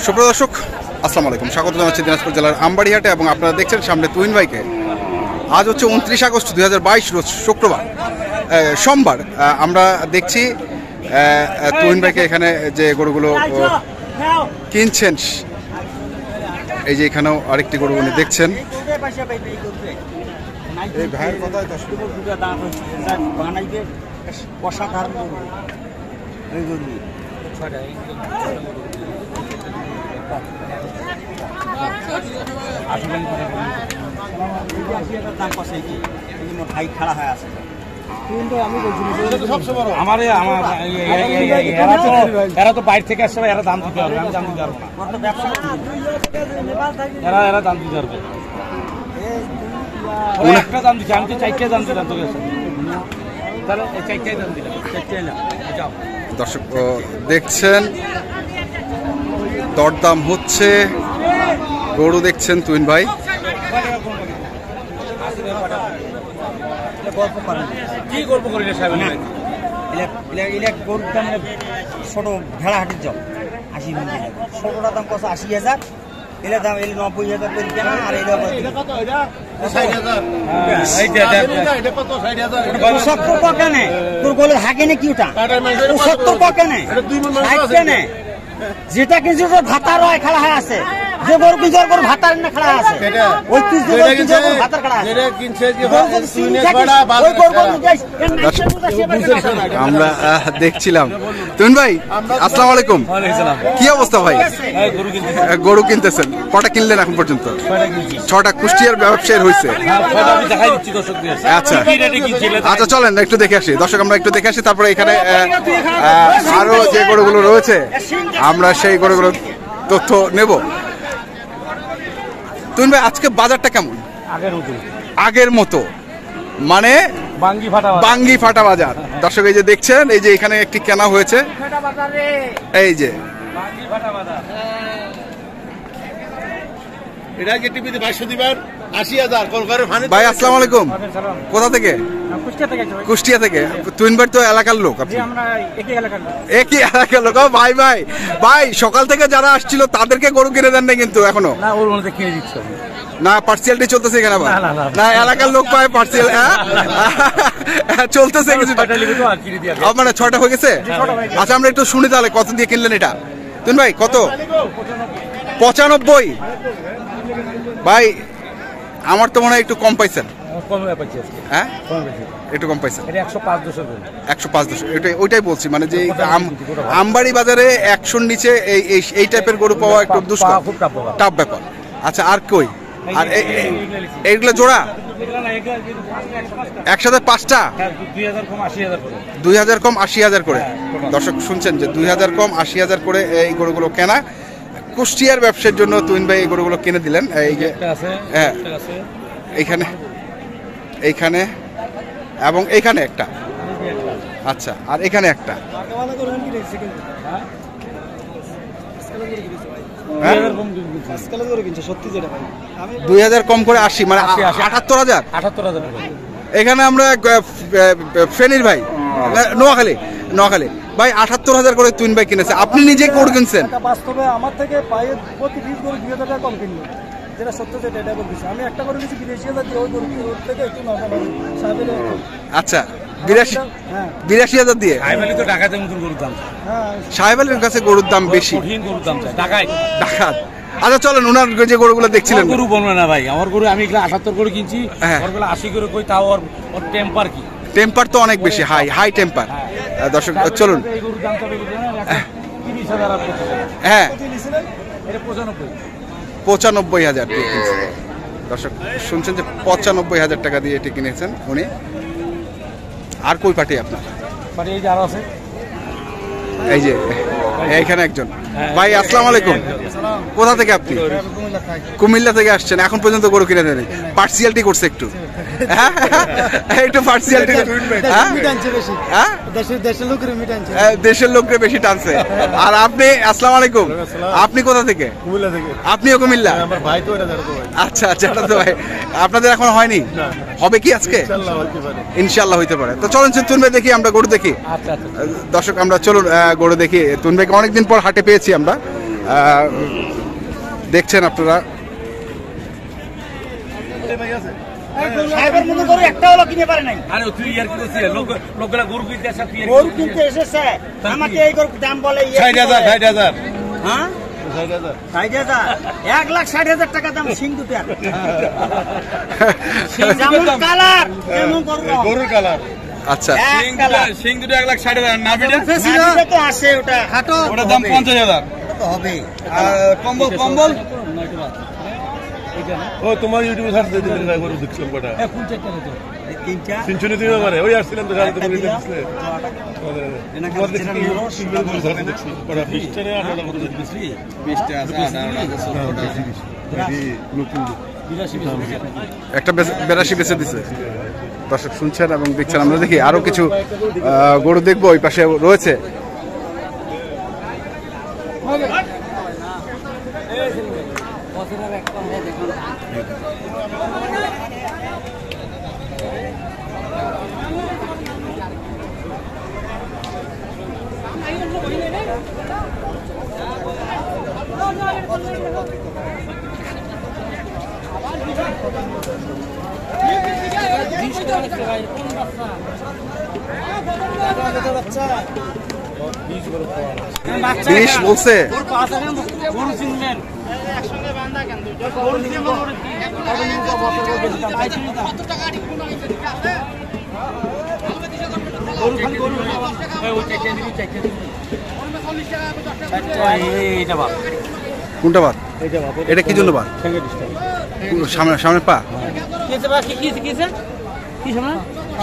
সুপ্রিয় দর্শক, আসসালামু আলাইকুম। স্বাগত জানাচ্ছি দিনাজপুর জেলার আমবাড়িহাটে এবং আপনারা দেখছেন সামনে তুহিন ভাইকে। আজ হচ্ছে 29 আগস্ট 2022 রোজ শুক্রবার, সোমবার। আমরা দেখছি তুহিন ভাইকে এখানে যে গরুগুলো কিনছেন, এই যে এখানেও আরেকটি গরু উনি দেখছেন। এই ভাইয়ের কথাই এরা তো বাইরে থেকে আসছে, এরা দাম দিতে পারবে, আমি দাম দিতে পারবো না। এরা দাম দিতে পারবে, একটা দাম দিচ্ছে, আমি তো চারটে দাম দিলাম তোকে, তাহলে চারটাই দাম দিলাম, চারটে এলাম। দর্শক দেখছেন দরদাম হচ্ছে, গরু দেখছেন তুহিন ভাই। কি গল্প করি না সাহেব, গরুর দাম ছোট ভেড়া হাটের জল 80 ছোটটার দাম কত 80,000, এর দাম 90,000 করে কেনা, আর এই দাম 70 কেনে তোর গোলের হাগে না কি ওটা 70 কেনে যেটা কিন্তু ভাতার হয় খেলা হয় আছে, যে গরু কিনছে ওর গরু ভাতার না খেলা আছে, ওই ভাতার খেলা আছে। আমরা দেখছিলাম তুহিন ভাই, আসসালামু আলাইকুম। কি অবস্থা ভাই? গরু কিনতেছেন, কটা কিনলেন এখন পর্যন্ত? 6টা। কুষ্টিয়ার ব্যবসায়ী হয়েছে। আচ্ছা আচ্ছা, চলেন একটু দেখে আসি। দর্শক আমরা একটু দেখে আসি, তারপরে এখানে আরো যে গরুগুলো রয়েছে আমরা সেই গরুগুলোর তথ্য নেব। তুহিন ভাই, আজকে বাজারটা কেমন? আগের মতো, মানে বাঙ্গি ফাটা বাজার। দর্শক এই যে দেখছেন, এই যে এখানে একটি কেনা হয়েছে, এই যে ভাই আসসালামু আলাইকুম। কোথা থেকে? কুষ্টিয়া থেকে। তুহিন ভাই তো এলাকার লোক, আপনি একই এলাকার লোক। ভাই ভাই ভাই, সকাল থেকে যারা আসছিল তাদেরকে গরু কিনে দেন না কিন্তু এখনো? না, পার্সিয়ালিটি চলতেছে এখানে না, এলাকার লোক পায় পার্সিয়াল চলতেছে কিছু, মানে 6টা হয়ে গেছে। আচ্ছা আমরা একটু শুনি তাহলে, কত দিয়ে কিনলেন এটা তুহিন ভাই? কত? 95। ভাই আমার তো মনে হয় একটু কম পাইছেন। হ্যাঁ একটু কম পাইছেন, 105। ওইটাই বলছি, মানে যে আমবাড়ি বাজারে 100-র নিচে এই টাইপের গরু পাওয়া একটু দুষ্কর, টাফ ব্যাপার। আচ্ছা আর কই? আর এইগুলো জোড়া একসাথে 5টা, 2000 কম 80,000 করে। দর্শক শুনছেন যে 2000 কম 80,000 করে এই গরুগুলো কেনা। কুষ্টিয়ার ব্যবসার জন্য তুহিন ভাই এই গরুগুলো কিনে দিলেন। এই যে হ্যাঁ, এইখানে এবং এইখানে একটা। আচ্ছা, আর এখানে একটা। 2000 কম করে 80, মানে 78,000। এখানে আমরা ফেনীর ভাই, নোয়াখালী ভাই 78,000 করে তুহিন ভাই কিনেছে। আপনি নিজে গরু কিনছেন? বাস্তবে আমার থেকে পায়ের প্রতি 20 গরু 2000 টাকা কম কিনলো, যেটা সত্য সেটা এটা বলছি। আমি একটা গরু কিনেছি 82,000 দিয়ে, ওই গরু থেকে একটু আচ্ছা 82,000 দিয়ে। সাহেব আলীর কাছে গরুর দাম বেশি, ডাকাত। আচ্ছা চলেন, ওনার যে গরুগুলো দেখছিলেন। গরু বলবে না ভাই, আমার গরু আমি 78 করে কিনছি, 80 করে কই, তাও ওর টেম্পার কি, টেম্পার তো অনেক বেশি, হাই টেম্পার। দর্শক চলুন, হ্যাঁ 95,000 দিয়ে কিনছেন। দর্শক শুনছেন যে 95,000 টাকা দিয়ে এটি কিনেছেন উনি। আর কই পার্টি আপনার? এই যে এইখানে একজন ভাই, আসসালামু আলাইকুম। কোথা থেকে আপনি? কুমিল্লা থেকে আসছেন। এখন পর্যন্ত গরু কিনে দেন, পার্সিয়ালিটি করছে একটু, একটু পার্সিয়ালিটি, দেশের লোকরে বেশি টানছে। আর আপনি? আসসালামু আলাইকুম। আপনি কোথা থেকে? আপনিও কুমিল্লা? আচ্ছা আচ্ছা, তো ভাই আপনাদের এখন হয়নি, হবে কি আজকে? ইনশাল্লাহ হইতে পারে। তো চলুন তুহিন ভাই দেখি, আমরা গরু দেখি। দর্শক আমরা চলুন গরু দেখি। তুহিন ভাইকে অনেকদিন পর হাটে পেয়েছি আমরা, দেখছেন আপনারা। সাহেবের মতো গরু একটা হলো কিনে পারে নাই। আরে তুই ইয়ার কি করছিস? লোকগুলা গরু কিনতে আসে, তুই গরু কিনতে এসেছে, আমাকে এই গরুর দাম বলে 60,000 হ্যাঁ 60,000 1,60,000 টাকা দাম সিং দুটো। যেমন কালার তেমন গরুর কালার। আচ্ছা, সিং দুটো 1,60,000। নাভিটা নাভিটা তো আসে, ওটা হাঁটো, ওটার দাম 50,000। ওটা তো হবে। আর কম্বল ও তোমার ইউটিউবে সার্চ দিয়ে দিবেন না, গরু দেখছিলাম কটা এই তিনটা সিনচুনি দিতে পারে। ওই আসছিলাম তো গাড়ি তো বলে দিছিলে। এনাকে তোমার যেটা দেখছি নিলো, সিঙ্গেল গরু সার্চ দেখছি কটা 20টা না 18টা গরু দেখছি। 20টা আছে, 18টা একটা 82 বেচে দিছে। দর্শক শুনছেন এবং দেখছেন। আমরা দেখি আরো কিছু গরু দেখবো, ওই পাশে রয়েছে। বিশ বলছে। গরু চিনবেন কোনটা বাদ? এটা কি জন্য বাদ? সামনের পা,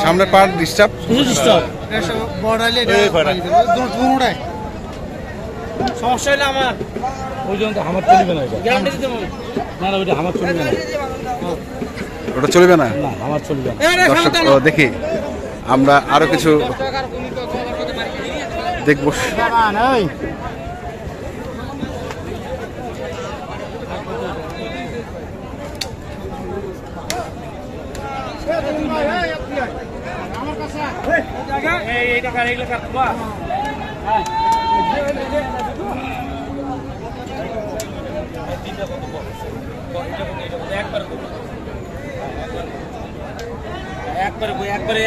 সামনের পা ডিস্টার্ব। সমস্যা হলে আমার ওই জন্য তো আমার চলবে না। গ্যারান্টি দিতে হবে। না না, ওইটা আমার চলবে না। ওটা চলবে না। না, আমার চলবে না। দর্শক দেখি আমরা আরো কিছু দেখবো।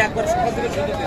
একবার সকাল থেকে শুরু করতে।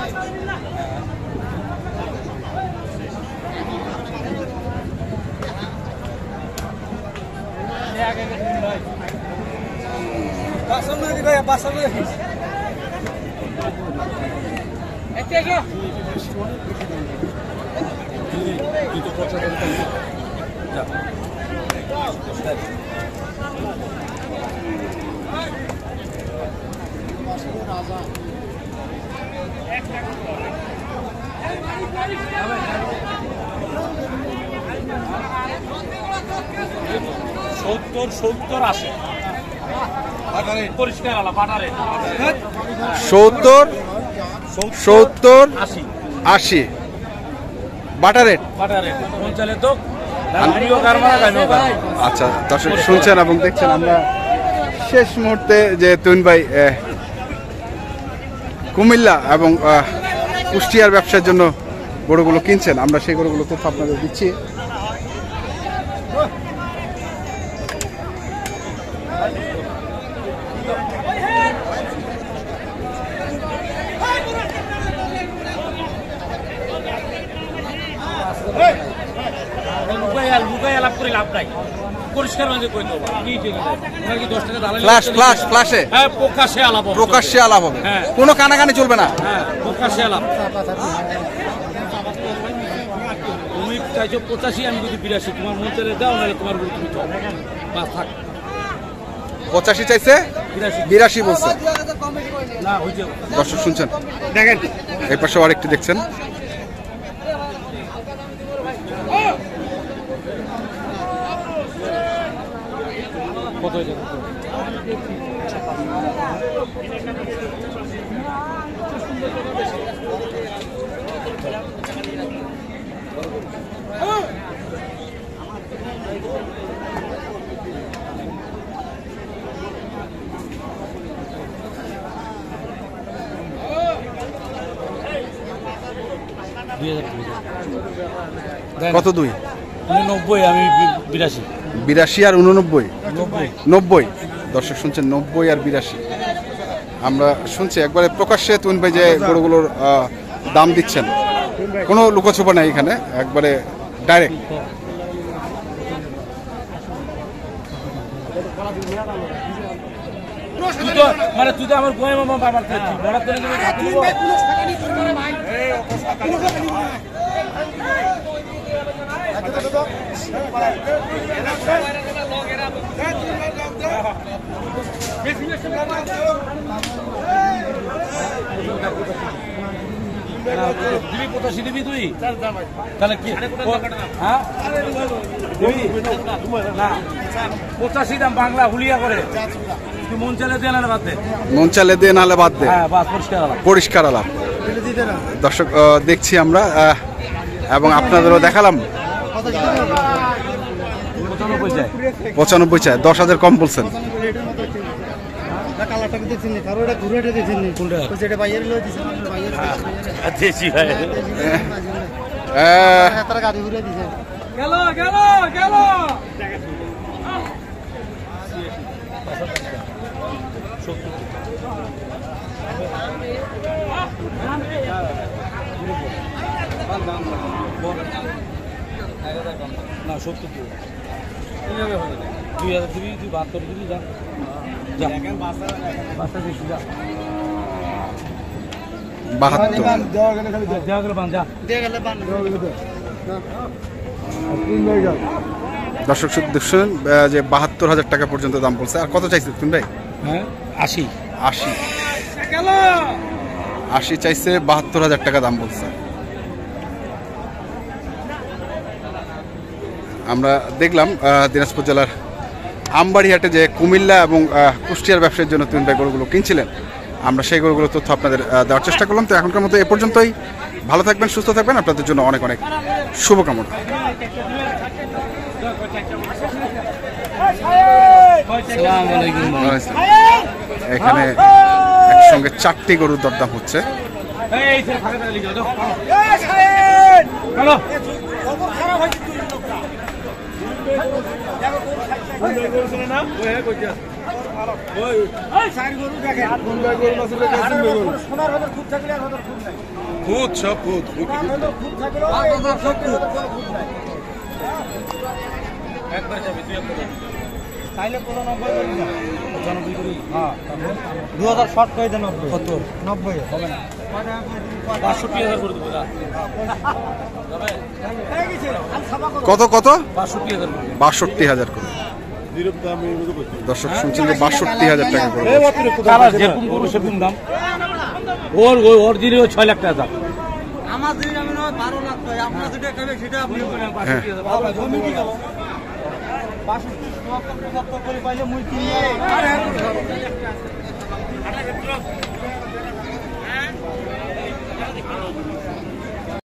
সত্তর আসে পরিষ্কার আলা পাটারে 70 80 বাটা রেট। পৌঁছালে তো আমিও কারমানা গামিও কারমানা। আচ্ছা দর্শক শুনছেন এবং দেখছেন। আমরা শেষ মুহূর্তে যে তুইন ভাই কুমিল্লা এবং কুষ্টিয়ার ব্যবসার জন্য গরুগুলো কিনছেন, আমরা সেই গরুগুলো তথ্য আপনাদের দিচ্ছি। ফ্ল্যাশে প্রকাশ্যে আলাপ হবে, কোনো কানাকানি চলবে না। প্রকাশ্যে আলাপ। তুমি চাইছো 85, আমি যদি 82, তোমার মন চাইলে দাও, নাহলে তোমার গরু তুমি চাও বাস থাক। 85 চাইছে, 82 বলছে। না হইছে। দর্শক শুনছেন, দেখেন এই পাশে আরেকটি দেখছেন। কত হয়েছে? কত 2? 90, আমি 82। 82 আর 89? 90। 90। দর্শক শুনছেন 90 আর 82। আমরা শুনছি একবারে প্রকাশ্যে তুমিন ভাই যে গরুগুলোর দাম দিচ্ছেন, কোনো লুকোছুপা নাই এখানে, একবারে ডাইরেক্ট। তুই তো আমার গোয়ে মামা বাবার বড় করে দিবি 85 দিবি তুই, তাহলে কি? হ্যাঁ না 85 দাম বাংলা হুলিয়া করে। তুই মন চালে দিয়ে নাহলে বাদ দে, মন চালে দিয়ে নাহলে বাদ দে। হ্যাঁ বাস পরিষ্কার আলাপ। পরিষ্কার আলাপ। দর্শক দেখছি আমরা এবং আপনাদেরও দেখালাম। 95 চাই। 95 চাই, 10,000 কম বলছেন। দেশি ভাই গেল গেল গেল। না 70 দিবি, 2000 দিবি, তুই 72 দিবি, যা যা বাসা দিবি, যা 72। দেওয়া গেলে বান, যা দর্শক দেখছেন যে 72,000 টাকা পর্যন্ত দাম বলছে। আর কত চাইছে তুমি ভাই? হ্যাঁ 80। 80 চাইছে, 72,000 টাকা দাম বলছে। আমরা দেখলাম দিনাজপুর জেলার আমবাড়িহাটে যে কুমিল্লা এবং কুষ্টিয়ার ব্যবসার জন্য তুমি ভাই গরুগুলো কিনছিলেন, আমরা সেই গরুগুলোর তথ্য আপনাদের দেওয়ার চেষ্টা করলাম। তো এখনকার মতো এ পর্যন্তই। ভালো থাকবেন, সুস্থ থাকবেন, আপনাদের জন্য অনেক অনেক শুভকামনা। এখানে একসঙ্গে 4টি গরুর দরদাম হচ্ছে। খুদ সব খুদ তাইলে 2000 শর্ট করে দেন। 90 হবে না, 62,000 করে দেবো। কত কত? 62,000 করে। দর্শক শুনছেন যে 62,000 টাকা করে। যেরকম গরু সেরকম দাম। ওর দিলে 6 লাখ টাকা দাম। আমার যদি আমি 12 লাখ পাই, আপনার যেটা খাবে সেটা আপনি বলেন। হ্যাঁ। জমি কি গেল 62 করে পাইলে মুই কিনে